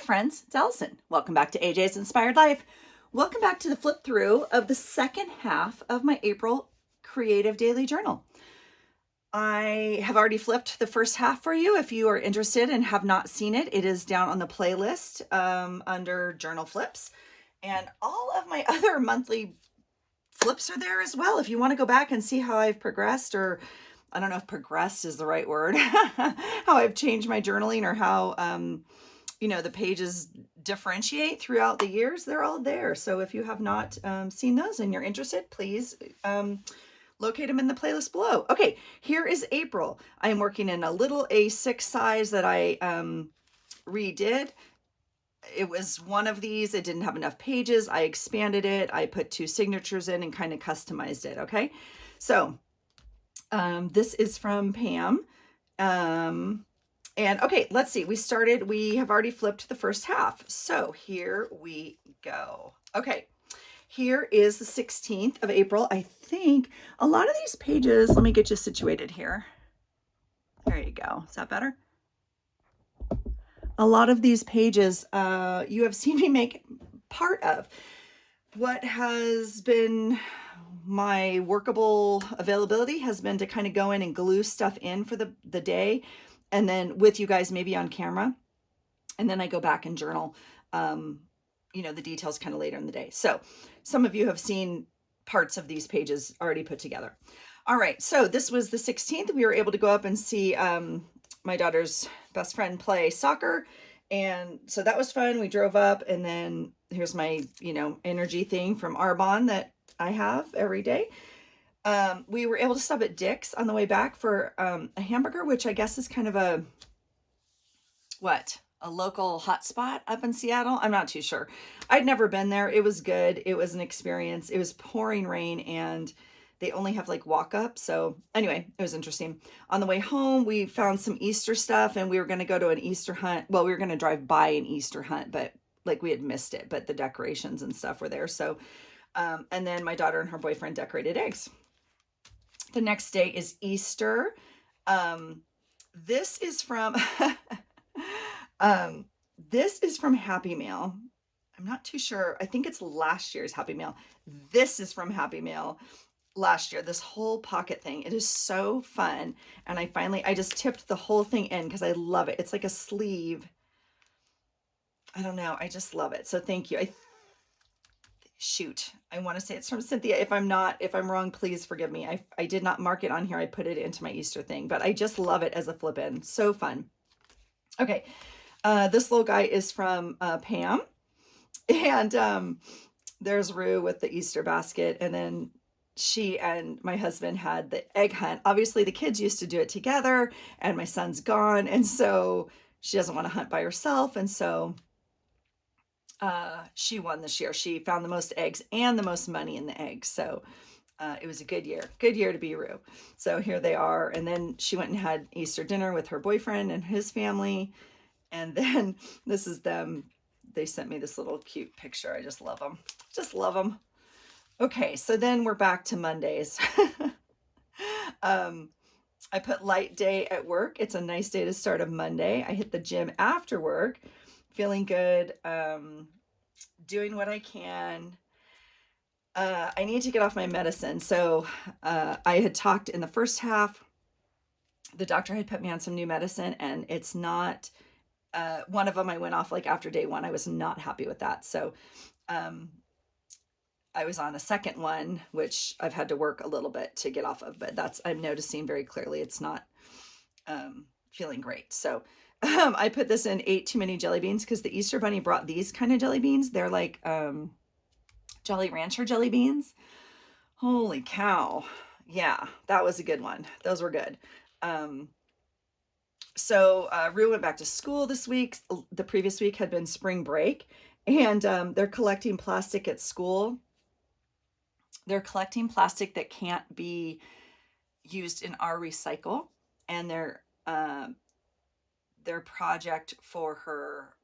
friends, it's Allison. Welcome back to AJ's Inspired Life. Welcome back to the flip through of the second half of my April Creative Daily Journal. I have already flipped the first half for you. If you are interested and have not seen it, it is down on the playlist under Journal Flips. And all of my other monthly flips are there as well. If you want to go back and see how I've progressed, or I don't know if progressed is the right word, how I've changed my journaling, or how the pages differentiate throughout the years, they're all there. So if you have not seen those and you're interested, please locate them in the playlist below. Okay, here is April. I am working in a little A6 size that I redid. It was one of these. It didn't have enough pages. I expanded it. I put 2 signatures in and kind of customized it. Okay, so this is from Pam. And okay, let's see. We have already flipped the first half. So here we go. Okay, here is the 16th of April. I think a lot of these pages, let me get you situated here. There you go. Is that better? A lot of these pages you have seen me make part of. What has been my workable availability has been to kind of go in and glue stuff in for the day, and then with you guys maybe on camera, and then I go back and journal the details kind of later in the day. So some of you have seen parts of these pages already put together. All right, so this was the 16th. We were able to go up and see my daughter's best friend play soccer, and so that was fun. We drove up, and then here's my energy thing from Arbonne that I have every day. We were able to stop at Dick's on the way back for a hamburger, which I guess is kind of a local hotspot up in Seattle. I'm not too sure. I'd never been there. It was good. It was an experience. It was pouring rain, and they only have like walk up. So anyway, it was interesting. On the way home, we found some Easter stuff, and we were going to go to an Easter hunt. Well, we were going to drive by an Easter hunt, but like we had missed it, but the decorations and stuff were there. So, and then my daughter and her boyfriend decorated eggs. The next day is Easter. This is from this is from Happy Mail. I'm not too sure. I think it's last year's Happy Mail. This is from Happy Mail last year. This whole pocket thing. It is so fun. And I just tipped the whole thing in because I love it. It's like a sleeve. I don't know. I just love it. So thank you. I want to say it's from Cynthia. If I'm wrong, please forgive me. I did not mark it on here. I put it into my Easter thing, but I just love it as a flip in. So fun. Okay. This little guy is from Pam, and there's Rue with the Easter basket, and then she and my husband had the egg hunt. Obviously the kids used to do it together, and my son's gone, and so she doesn't want to hunt by herself, and so she won this year. She found the most eggs and the most money in the eggs. So it was a good year to be Rue. So here they are. And then she went and had Easter dinner with her boyfriend and his family. And then this is them. They sent me this little cute picture. I just love them. Just love them. Okay, so then we're back to Mondays. I put light day at work. It's a nice day to start a Monday. I hit the gym after work, feeling good, doing what I can. I need to get off my medicine. So I had talked in the first half, the doctor had put me on some new medicine, and it's not, one of them I went off like after day 1. I was not happy with that. So I was on a second one, which I've had to work a little bit to get off of, but I'm noticing very clearly it's not feeling great. So I put this in 8 too many jelly beans because the Easter Bunny brought these kind of jelly beans. They're like Jolly Rancher jelly beans. Holy cow. Yeah, that was a good one. Those were good. So Rue went back to school this week. The previous week had been spring break, and they're collecting plastic at school. They're collecting plastic that can't be used in our recycle, and their project for her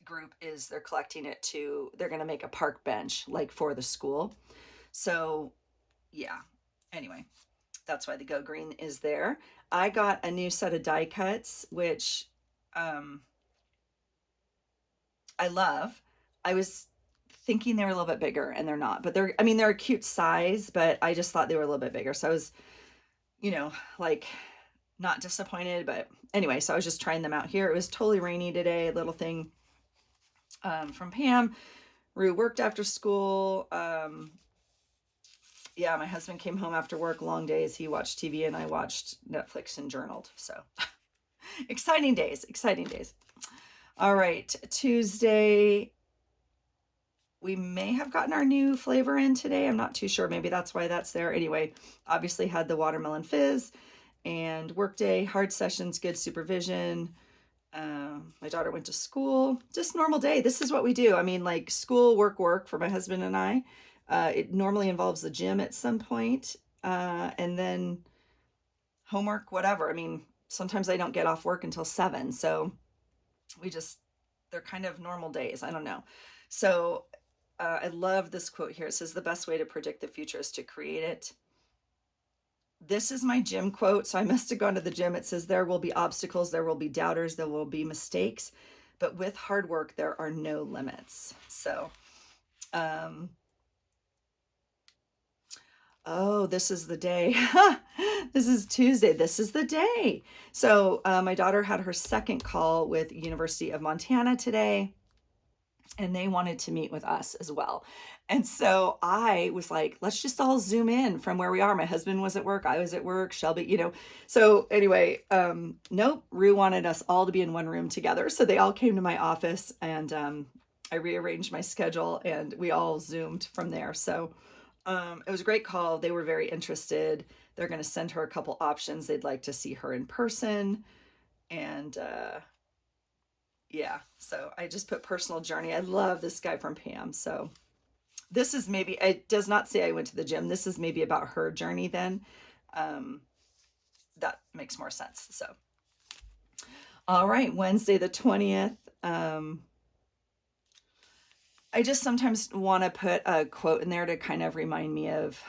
group is they're collecting it they're going to make a park bench like for the school. So yeah, anyway, that's why the Go Green is there. I got a new set of die cuts, which I love. I was thinking they were a little bit bigger and they're not, but they're, I mean, they're a cute size, but I just thought they were a little bit bigger. So I was, you know, like not disappointed, but anyway, so I was just trying them out here. It was totally rainy today, little thing from Pam. Rue worked after school. Yeah, my husband came home after work, long days. He watched TV and I watched Netflix and journaled. So exciting days, exciting days. All right, Tuesday. We may have gotten our new flavor in today. I'm not too sure. Maybe that's why that's there. Anyway, obviously had the watermelon fizz and workday, hard sessions, good supervision. My daughter went to school, just normal day. This is what we do. I mean, like school, work for my husband and I. It normally involves the gym at some point, and then homework, whatever. I mean, sometimes I don't get off work until 7. So they're kind of normal days. I don't know. So I love this quote here. It says, the best way to predict the future is to create it. This is my gym quote. So I must have gone to the gym. It says, there will be obstacles, there will be doubters, there will be mistakes, but with hard work, there are no limits. So, oh, this is the day. This is Tuesday. This is the day. So my daughter had her second call with University of Montana today, and they wanted to meet with us as well. And so I was like, let's just all zoom in from where we are. My husband was at work. I was at work. Shelby, you know. So anyway, nope. Rue wanted us all to be in one room together. So they all came to my office and I rearranged my schedule and we all zoomed from there. So it was a great call. They were very interested. They're going to send her a couple options. They'd like to see her in person. And yeah, so I just put personal journey. I love this guy from Pam. So this is maybe, it does not say I went to the gym. This is maybe about her journey then. That makes more sense. So, all right, Wednesday the 20th. I just sometimes want to put a quote in there to kind of remind me of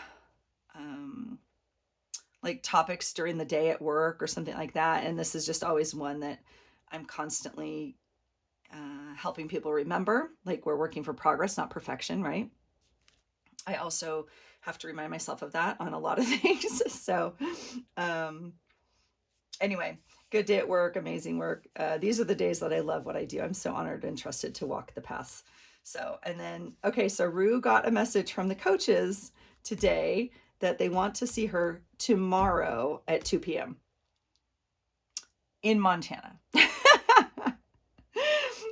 like topics during the day at work or something like that. And this is just always one that I'm constantly helping people remember, like we're working for progress, not perfection, right? I also have to remind myself of that on a lot of things. So anyway, good day at work, amazing work. These are the days that I love what I do. I'm so honored and trusted to walk the paths. So, and then, okay, so Rue got a message from the coaches today that they want to see her tomorrow at 2 p.m. in Montana.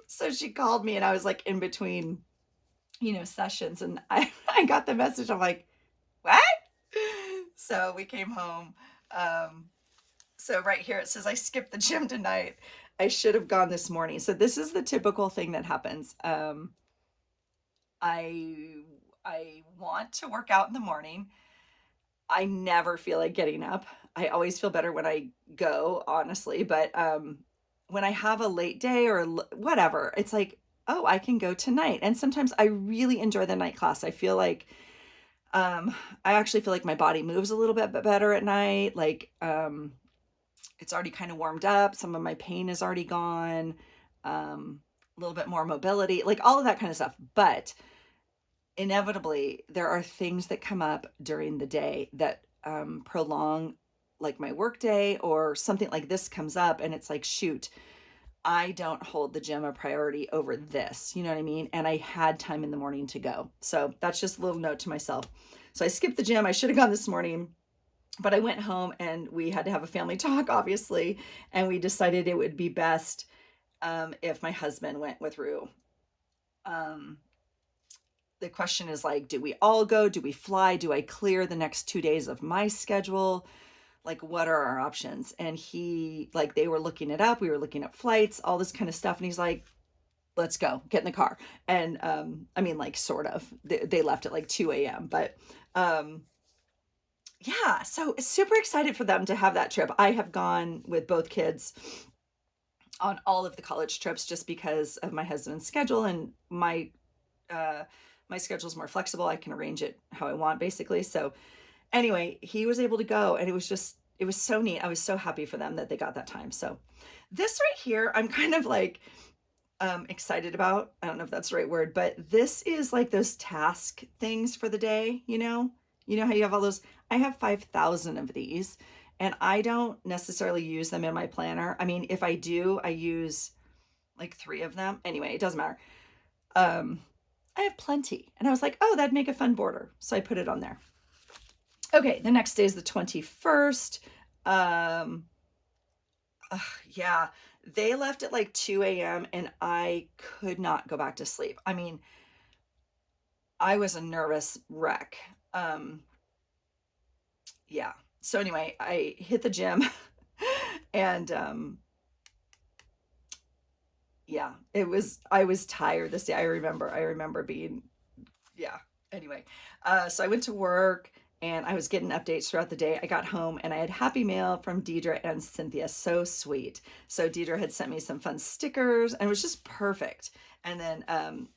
So she called me and I was like in between, you know, sessions and I got the message. I'm like, what? So we came home. So right here it says, I skipped the gym tonight. I should have gone this morning. So this is the typical thing that happens. I want to work out in the morning. I never feel like getting up. I always feel better when I go, honestly. But when I have a late day or whatever, it's like, oh, I can go tonight. And sometimes I really enjoy the night class. I feel like, I actually feel like my body moves a little bit better at night. Like, it's already kind of warmed up. Some of my pain is already gone. A little bit more mobility, like all of that kind of stuff. But inevitably, there are things that come up during the day that prolong like my work day, or something like this comes up and it's like, shoot, I don't hold the gym a priority over this, you know what I mean? And I had time in the morning to go. So that's just a little note to myself. So I skipped the gym. I should have gone this morning, but I went home and we had to have a family talk, obviously. And we decided it would be best if my husband went with Rue. The question is like, do we all go? Do we fly? Do I clear the next 2 days of my schedule? Like, what are our options? And he, like, they were looking it up. We were looking up flights, all this kind of stuff. And he's like, let's go, get in the car. And I mean, like, sort of, they left at like 2 a.m. But yeah, so super excited for them to have that trip. I have gone with both kids on all of the college trips just because of my husband's schedule, and my schedule is more flexible. I can arrange it how I want, basically. So anyway, he was able to go, and it was so neat. I was so happy for them that they got that time. So this right here, I'm kind of like, excited about. I don't know if that's the right word, but this is like those task things for the day, you know? You know how you have all those, I have 5,000 of these and I don't necessarily use them in my planner. I mean, if I do, I use like 3 of them. Anyway, it doesn't matter. I have plenty. And I was like, oh, that'd make a fun border. So I put it on there. Okay, the next day is the 21st. Yeah, they left at like 2 a.m. and I could not go back to sleep. I mean, I was a nervous wreck. Yeah. So anyway, I hit the gym and yeah, I was tired this day. I remember being, yeah. Anyway, so I went to work and I was getting updates throughout the day. I got home and I had happy mail from Deidre and Cynthia. So sweet. So Deidre had sent me some fun stickers and it was just perfect. And then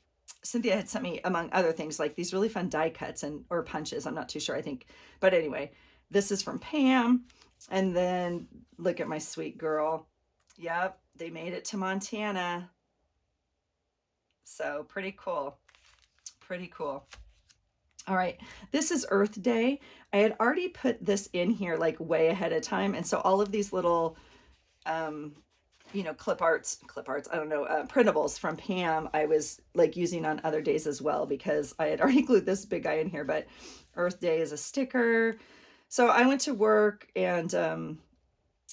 Cynthia had sent me, among other things, like these really fun die cuts and or punches. I'm not too sure, I think. But anyway, this is from Pam. And then look at my sweet girl. Yep, they made it to Montana. So pretty cool. Pretty cool. All right, this is Earth Day. I had already put this in here like way ahead of time. And so all of these little, you know, clip arts, I don't know, printables from Pam, I was like using on other days as well because I had already glued this big guy in here, but Earth Day is a sticker. So I went to work and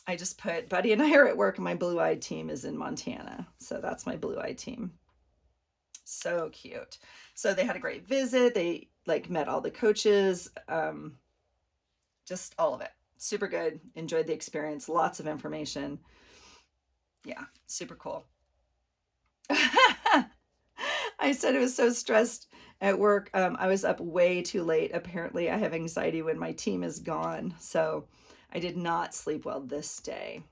I just put Buddy and I are at work and my blue-eyed team is in Montana. So that's my blue-eyed team. So cute. So they had a great visit. They like met all the coaches, just all of it. Super good. Enjoyed the experience. Lots of information. Yeah, super cool. I said it was so stressed at work. I was up way too late. Apparently, I have anxiety when my team is gone. So I did not sleep well this day.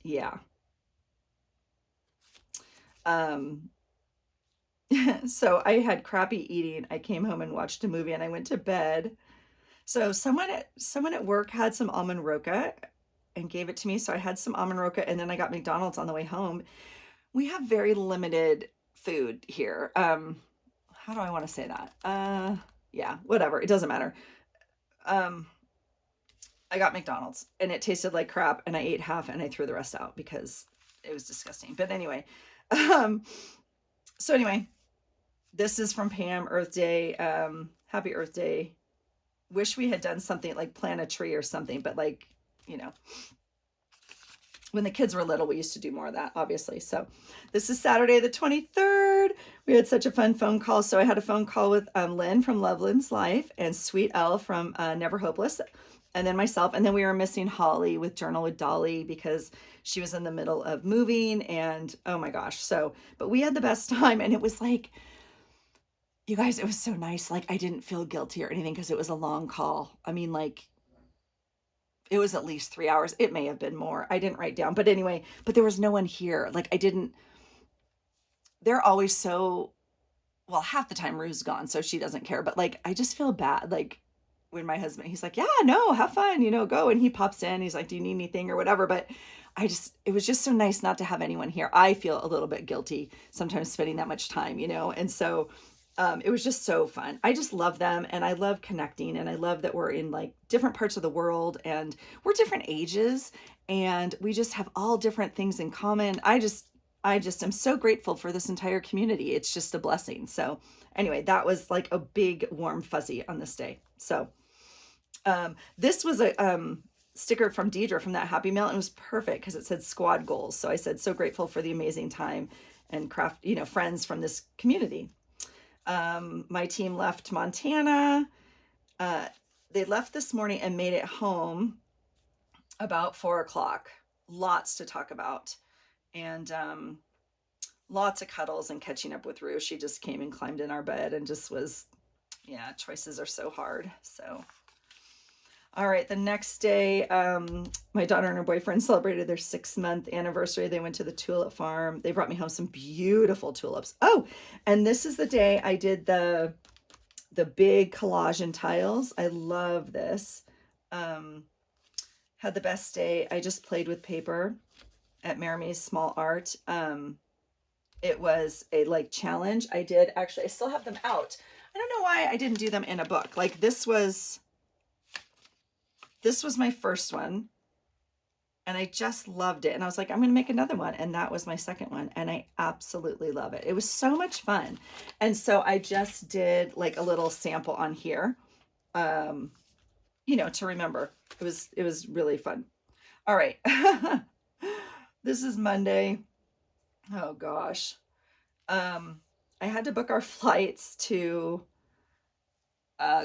Yeah. Um, so I had crappy eating. I came home and watched a movie and I went to bed. So someone at work had some almond roca and gave it to me. So I had some almond roca and then I got McDonald's on the way home. We have very limited food here. How do I want to say that? Yeah, whatever. It doesn't matter. Um, I got McDonald's and it tasted like crap and I ate half and I threw the rest out because it was disgusting. But anyway, um, so anyway, this is from Pam, Earth Day. Happy Earth Day. Wish we had done something like plant a tree or something, but like, you know, when the kids were little, we used to do more of that, obviously. So this is Saturday, the 23rd. We had such a fun phone call. So I had a phone call with Lynn from Loveland's Life and Sweet Elle from Never Hopeless, and then myself. And then we were missing Holly with Journal with Dolly because she was in the middle of moving. And oh my gosh. So, but we had the best time. And it was like, you guys, it was so nice. Like I didn't feel guilty or anything because it was a long call. I mean, like it was at least 3 hours. It may have been more. I didn't write down. But anyway, but there was no one here. Like I didn't, they're always so, well, half the time Rue's gone, so she doesn't care. But like, I just feel bad. Like when my husband, he's like, yeah, no, have fun, you know, go. And he pops in, he's like, do you need anything or whatever? But it was just so nice not to have anyone here. I feel a little bit guilty sometimes spending that much time, you know? And so it was just so fun. I just love them and I love connecting and I love that we're in like different parts of the world and we're different ages and we just have all different things in common. I just am so grateful for this entire community. It's just a blessing. So anyway, that was like a big warm fuzzy on this day. So this was a sticker from Deidre from that Happy Meal and it was perfect because it said squad goals. So I said, so grateful for the amazing time and craft, you know, friends from this community. My team left Montana. They left this morning and made it home about 4 o'clock. Lots to talk about. And lots of cuddles and catching up with Rue. She just came and climbed in our bed and just was, yeah, choices are so hard. So, all right, the next day, my daughter and her boyfriend celebrated their 6-month anniversary. They went to the tulip farm. They brought me home some beautiful tulips. Oh, and this is the day I did the big collage and tiles. I love this. Had the best day. I just played with paper at Mary's Small Art. It was a like challenge I did. Actually, I still have them out. I don't know why I didn't do them in a book. Like this was my first one, and I just loved it. And I was like, I'm going to make another one. And that was my second one. And I absolutely love it. It was so much fun. And so I just did like a little sample on here, to remember. It was really fun. All right. This is Monday. Oh gosh. I had to book our flights to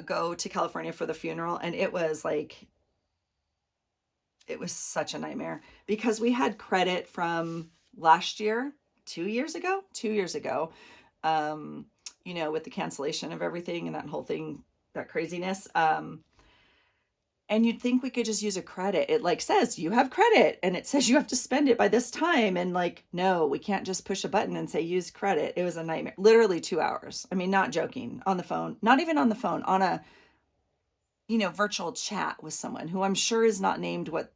go to California for the funeral. And it was such a nightmare because we had credit from last year, 2 years ago, with the cancellation of everything and that whole thing, that craziness. And you'd think we could just use a credit. It like says you have credit and it says you have to spend it by this time. And like, no, we can't just push a button and say use credit. It was a nightmare. Literally 2 hours. I mean, not joking, on the phone, not even on the phone, on a, virtual chat with someone who I'm sure is not named what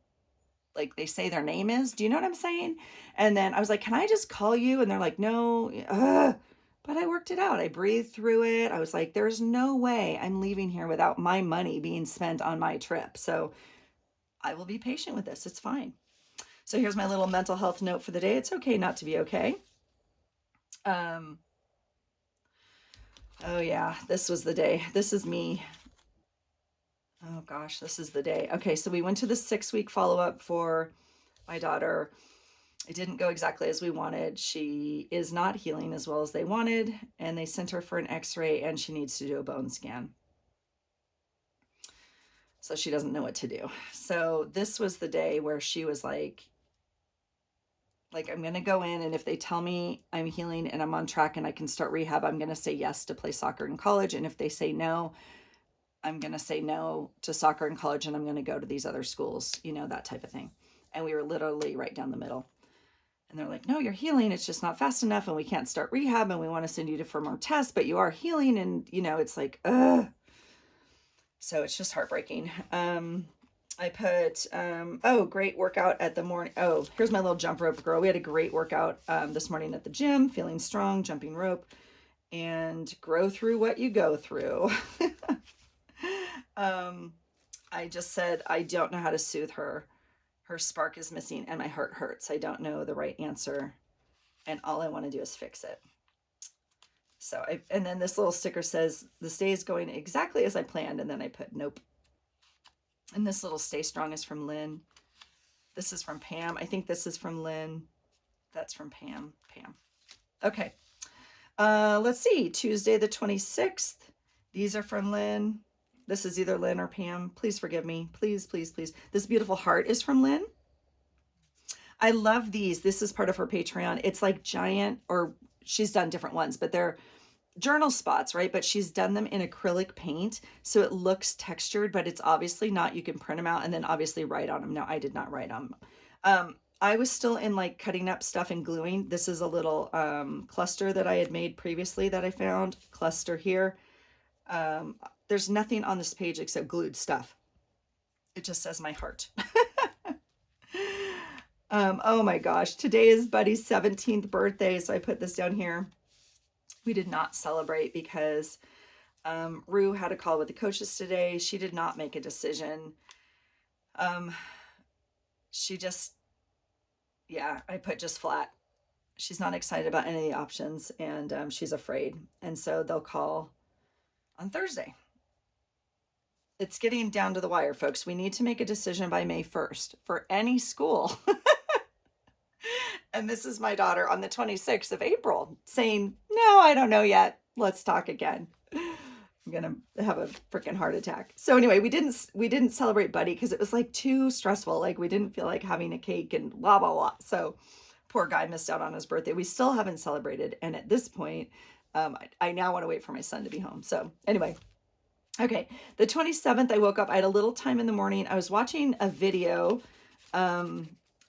like they say their name is. Do you know what I'm saying? And then I was like, can I just call you? And they're like, no. But I worked it out. I breathed through it. I was like, there's no way I'm leaving here without my money being spent on my trip. So I will be patient with this. It's fine. So here's my little mental health note for the day. It's okay not to be okay. Oh yeah, this was the day. This is me. Oh gosh, this is the day. Okay, so we went to the 6-week follow-up for my daughter. It didn't go exactly as we wanted. She is not healing as well as they wanted, and they sent her for an x-ray and she needs to do a bone scan. So she doesn't know what to do. So this was the day where she was like, I'm going to go in, and if they tell me I'm healing and I'm on track and I can start rehab, I'm going to say yes to play soccer in college. And if they say no, I'm going to say no to soccer in college and I'm going to go to these other schools, that type of thing. And we were literally right down the middle. And they're like, no, you're healing. It's just not fast enough. And we can't start rehab. And we want to send you for more tests, but you are healing. And, it's like, ugh. So it's just heartbreaking. I put, great workout at the morning. Oh, here's my little jump rope girl. We had a great workout this morning at the gym, feeling strong, jumping rope, and grow through what you go through. I just said, I don't know how to soothe her. Her spark is missing and my heart hurts. I don't know the right answer. And all I want to do is fix it. So and then this little sticker says, this day is going exactly as I planned. And then I put, nope. And this little stay strong is from Lynn. This is from Pam. I think this is from Lynn. That's from Pam. Okay. Let's see. Tuesday, the 26th. These are from Lynn. This is either Lynn or Pam. Please forgive me. Please, please, please. This beautiful heart is from Lynn. I love these. This is part of her Patreon. It's like giant, or she's done different ones, but they're journal spots, right? But she's done them in acrylic paint. So it looks textured, but it's obviously not. You can print them out and then obviously write on them. No, I did not write on them. I was still in like cutting up stuff and gluing. This is a little cluster that I had made previously that I found. Cluster here. There's nothing on this page except glued stuff. It just says my heart. Oh my gosh. Today is Buddy's 17th birthday. So I put this down here. We did not celebrate because Rue had a call with the coaches today. She did not make a decision. She just, I put just flat. She's not excited about any of the options, and she's afraid. And so they'll call on Thursday. It's getting down to the wire, folks. We need to make a decision by May 1st for any school. And this is my daughter on the 26th of April saying, no, I don't know yet. Let's talk again. I'm going to have a freaking heart attack. So anyway, we didn't celebrate Buddy because it was like too stressful. Like we didn't feel like having a cake and blah, blah, blah. So poor guy missed out on his birthday. We still haven't celebrated. And at this point, I now want to wait for my son to be home. So anyway, okay. The 27th, I woke up. I had a little time in the morning. I was watching a video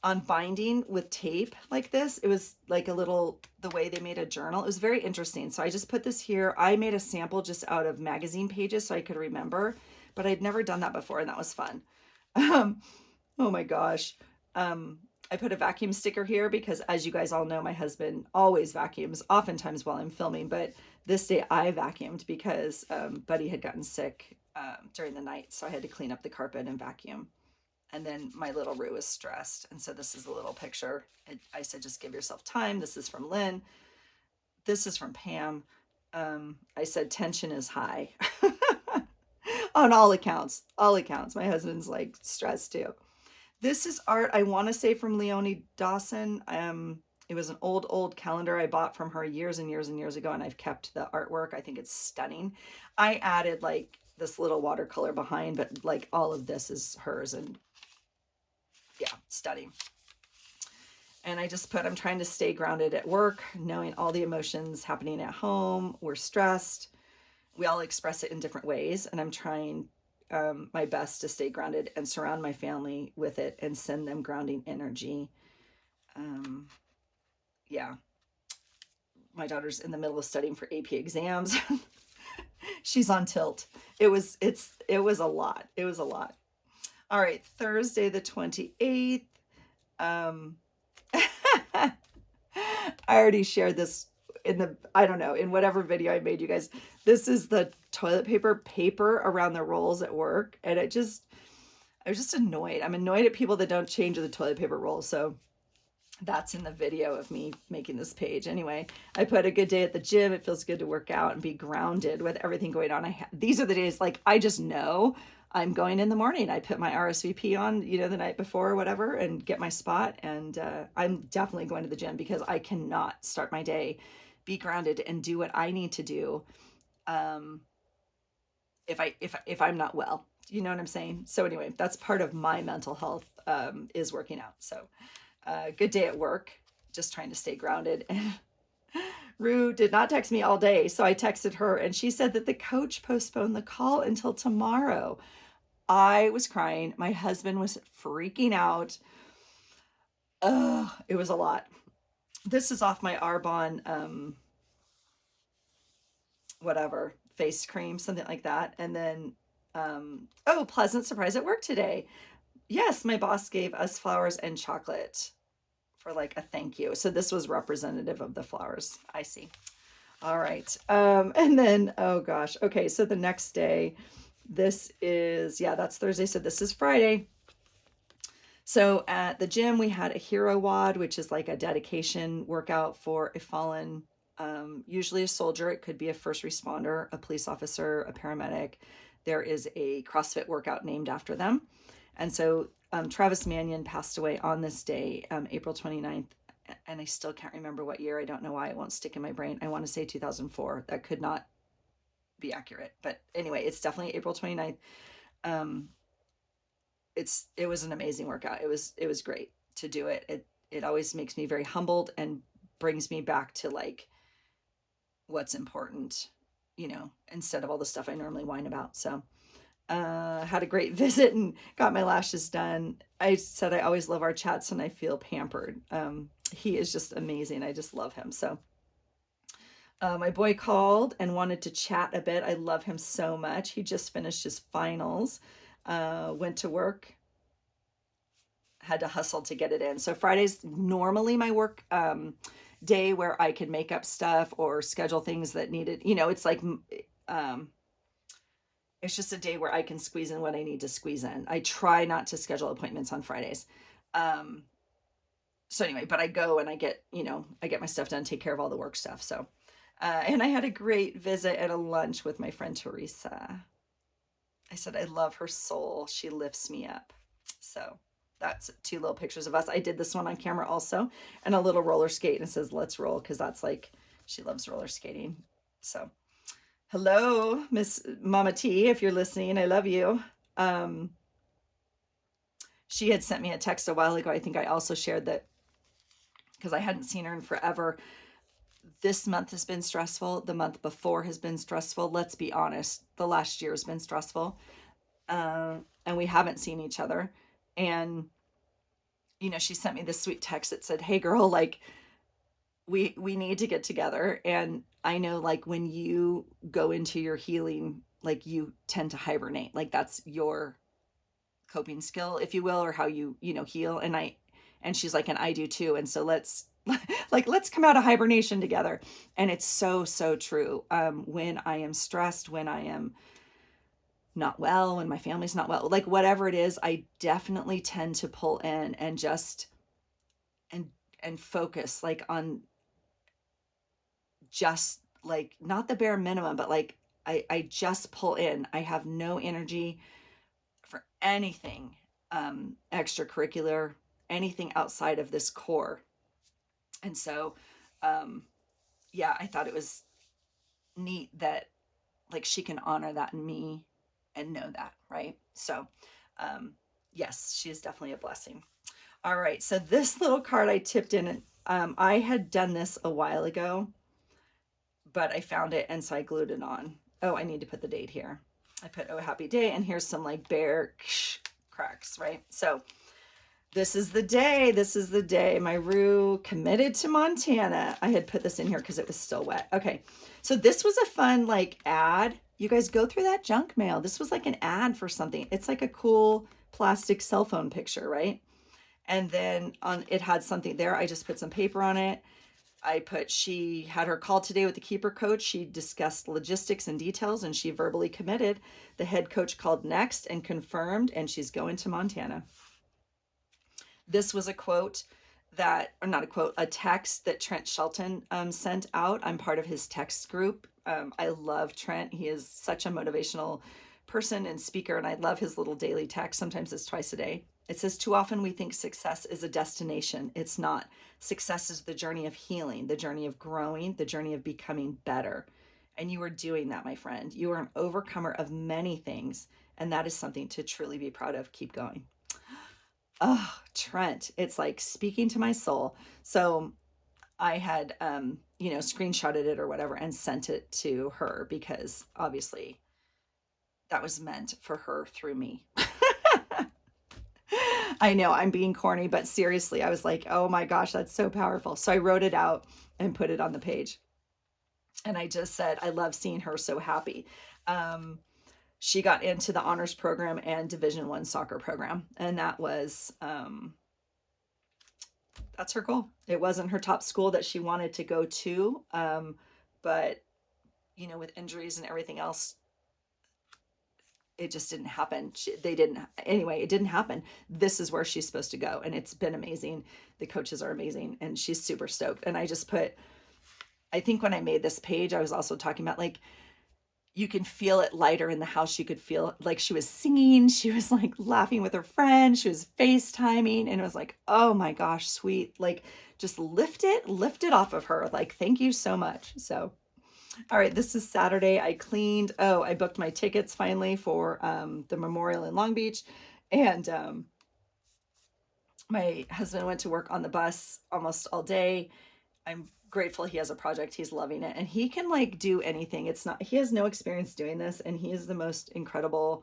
on binding with tape like this. It was like the way they made a journal. It was very interesting. So I just put this here. I made a sample just out of magazine pages so I could remember, but I'd never done that before, and that was fun. Oh my gosh. I put a vacuum sticker here because, as you guys all know, my husband always vacuums, oftentimes while I'm filming, but this day I vacuumed because Buddy had gotten sick during the night, so I had to clean up the carpet and vacuum. And then my little Rue is stressed, and so this is a little picture. I said, just give yourself time. This is from Lynn. This is from Pam. I said, tension is high. On all accounts. All accounts. My husband's like stressed too. This is art, I want to say, from Leonie Dawson. It was an old calendar I bought from her years and years and years ago, and I've kept the artwork. I think it's stunning. I added like this little watercolor behind, but like all of this is hers, and yeah, stunning. And I just put, I'm trying to stay grounded at work, knowing all the emotions happening at home. We're stressed. We all express it in different ways, and I'm trying my best to stay grounded and surround my family with it and send them grounding energy. Yeah. My daughter's in the middle of studying for AP exams. She's on tilt. It was a lot. It was a lot. All right. Thursday, the 28th. I already shared this I don't know, in whatever video I made, you guys. This is the toilet paper around the rolls at work. And I was just annoyed. I'm annoyed at people that don't change the toilet paper roll. So that's in the video of me making this page. Anyway, I put a good day at the gym. It feels good to work out and be grounded with everything going on. These are the days, like, I just know I'm going in the morning. I put my RSVP on, the night before or whatever, and get my spot. And I'm definitely going to the gym because I cannot start my day, be grounded, and do what I need to do if I'm not well. You know what I'm saying? So anyway, that's part of my mental health is working out. So good day at work, just trying to stay grounded. And Rue did not text me all day, so I texted her, and she said that the coach postponed the call until tomorrow. I was crying. My husband was freaking out. It was a lot. This is off my Arbonne, whatever, face cream, something like that. And then, pleasant surprise at work today. Yes, my boss gave us flowers and chocolate for like a thank you. So this was representative of the flowers. I see. All right. And then, oh gosh. Okay. So the next day, that's Thursday. So this is Friday. So at the gym, we had a hero WOD, which is like a dedication workout for a fallen, usually a soldier. It could be a first responder, a police officer, a paramedic. There is a CrossFit workout named after them. And so Travis Manion passed away on this day, April 29th. And I still can't remember what year. I don't know why it won't stick in my brain. I want to say 2004. That could not be accurate. But anyway, it's definitely April 29th. It was an amazing workout. It was great to do it. It always makes me very humbled and brings me back to like what's important, instead of all the stuff I normally whine about. So had a great visit and got my lashes done. I said I always love our chats and I feel pampered. He is just amazing. I just love him. So my boy called and wanted to chat a bit. I love him so much. He just finished his finals, went to work, had to hustle to get it in. So Friday's normally my work day where I can make up stuff or schedule things that needed, it's like, it's just a day where I can squeeze in what I need to squeeze in. I try not to schedule appointments on Fridays. So anyway, but I go and I get my stuff done, take care of all the work stuff. So, and I had a great visit at a lunch with my friend Teresa. I said, I love her soul. She lifts me up. So that's 2 little pictures of us. I did this one on camera also, and a little roller skate, and it says, let's roll. Cause that's like, she loves roller skating. So hello, Miss Mama T, if you're listening, I love you. She had sent me a text a while ago. I think I also shared that because I hadn't seen her in forever. This month has been stressful. The month before has been stressful. Let's be honest. The last year has been stressful. And we haven't seen each other. And, she sent me this sweet text that said, hey girl, like we need to get together. And I know like when you go into your healing, like you tend to hibernate, like that's your coping skill, if you will, or how you, heal. And And she's like, and I do too. And so let's let's come out of hibernation together. And it's so, so true. When I am stressed, when I am not well, when my family's not well, like whatever it is, I definitely tend to pull in and just and focus like on just like not the bare minimum, but like I just pull in. I have no energy for anything extracurricular, anything outside of this core. And so yeah, I thought it was neat that like she can honor that in me and know that, right? So yes, she is definitely a blessing. All right, so this little card I tipped in, I had done this a while ago, but I found it and so I glued it on. Oh, I need to put the date here. I put, oh, happy day, and here's some like bear cracks, right? So this is the day. This is the day my Rue committed to Montana. I had put this in here because it was still wet. Okay, so this was a fun like ad. You guys go through that junk mail. This was like an ad for something. It's like a cool plastic cell phone picture, right? And then on it had something there. I just put some paper on it. I put, she had her call today with the keeper coach. She discussed logistics and details and she verbally committed. The head coach called next and confirmed, and she's going to Montana. This was a quote that, or not a quote, a text that Trent Shelton sent out. I'm part of his text group. I love Trent. He is such a motivational person and speaker, and I love his little daily text. Sometimes it's twice a day. It says, too often we think success is a destination. It's not. Success is the journey of healing, the journey of growing, the journey of becoming better. And you are doing that, my friend. You are an overcomer of many things, and that is something to truly be proud of. Keep going. Oh, Trent, it's like speaking to my soul. So I had, screenshotted it or whatever and sent it to her because obviously that was meant for her through me. I know I'm being corny, but seriously, I was like, oh my gosh, that's so powerful. So I wrote it out and put it on the page. And I just said, I love seeing her so happy. She got into the honors program and Division I soccer program. And that was, that's her goal. It wasn't her top school that she wanted to go to. But, with injuries and everything else, it just didn't happen. It didn't happen. This is where she's supposed to go. And it's been amazing. The coaches are amazing and she's super stoked. And I just put, I think when I made this page, I was also talking about like, you can feel it lighter in the house. You could feel like she was singing. She was like laughing with her friend. She was FaceTiming and it was like, oh my gosh, sweet. Like just lift it off of her. Like, thank you so much. So all right, this is Saturday. I booked my tickets finally for the memorial in Long Beach. And my husband went to work on the bus almost all day. I'm grateful he has a project. He's loving it. And he can like do anything. He has no experience doing this. And he is the most incredible,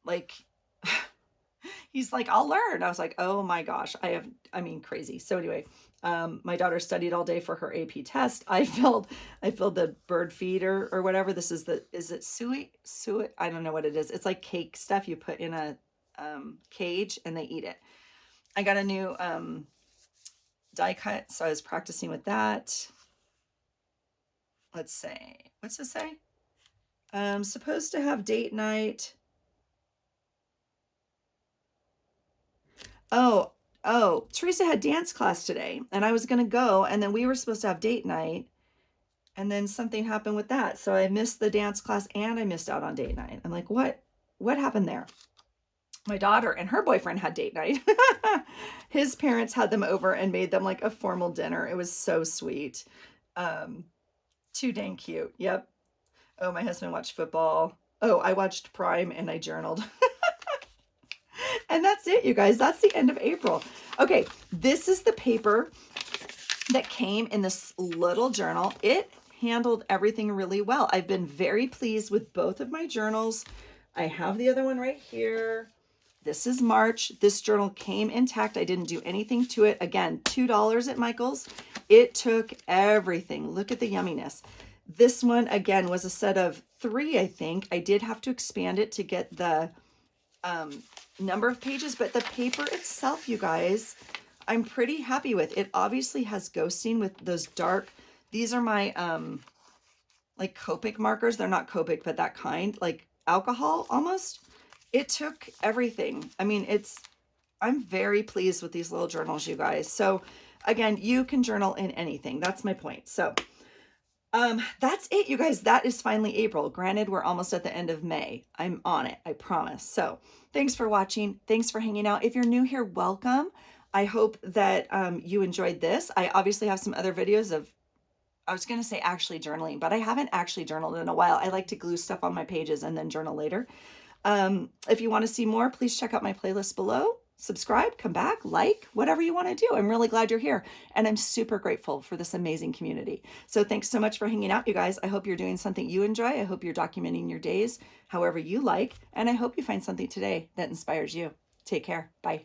like, he's like, I'll learn. I was like, oh my gosh, crazy. So anyway, my daughter studied all day for her AP test. I filled the bird feeder or whatever. Is it suet? I don't know what it is. It's like cake stuff you put in a cage and they eat it. I got a new die cut, so I was practicing with that. Let's say, what's this say? Supposed to have date night. Oh, Teresa had dance class today and I was going to go and then we were supposed to have date night and then something happened with that. So I missed the dance class and I missed out on date night. I'm like, what happened there? My daughter and her boyfriend had date night. His parents had them over and made them like a formal dinner. It was so sweet. Too dang cute. Yep. Oh, my husband watched football. Oh, I watched Prime and I journaled. And that's it, you guys. That's the end of April. Okay, this is the paper that came in this little journal. It handled everything really well. I've been very pleased with both of my journals. I have the other one right here. This is March. This journal came intact. I didn't do anything to it. Again, $2 at Michael's. It took everything. Look at the yumminess. This one, again, was a set of 3, I think. I did have to expand it to get the number of pages, but the paper itself, you guys, I'm pretty happy with. It obviously has ghosting with those dark, these are my like Copic markers. They're not Copic, but that kind, like alcohol almost. It took everything. I mean, I'm very pleased with these little journals, you guys. So again, you can journal in anything. That's my point. So that's it, you guys. That is finally April. Granted, we're almost at the end of May. I'm on it, I promise. So thanks for watching. Thanks for hanging out. If you're new here, welcome. I hope that you enjoyed this. I obviously have some other videos of, I was going to say actually journaling, but I haven't actually journaled in a while. I like to glue stuff on my pages and then journal later. If you want to see more, please check out my playlist below. Subscribe, come back, like, whatever you want to do. I'm really glad you're here. And I'm super grateful for this amazing community. So thanks so much for hanging out, you guys. I hope you're doing something you enjoy. I hope you're documenting your days however you like. And I hope you find something today that inspires you. Take care. Bye.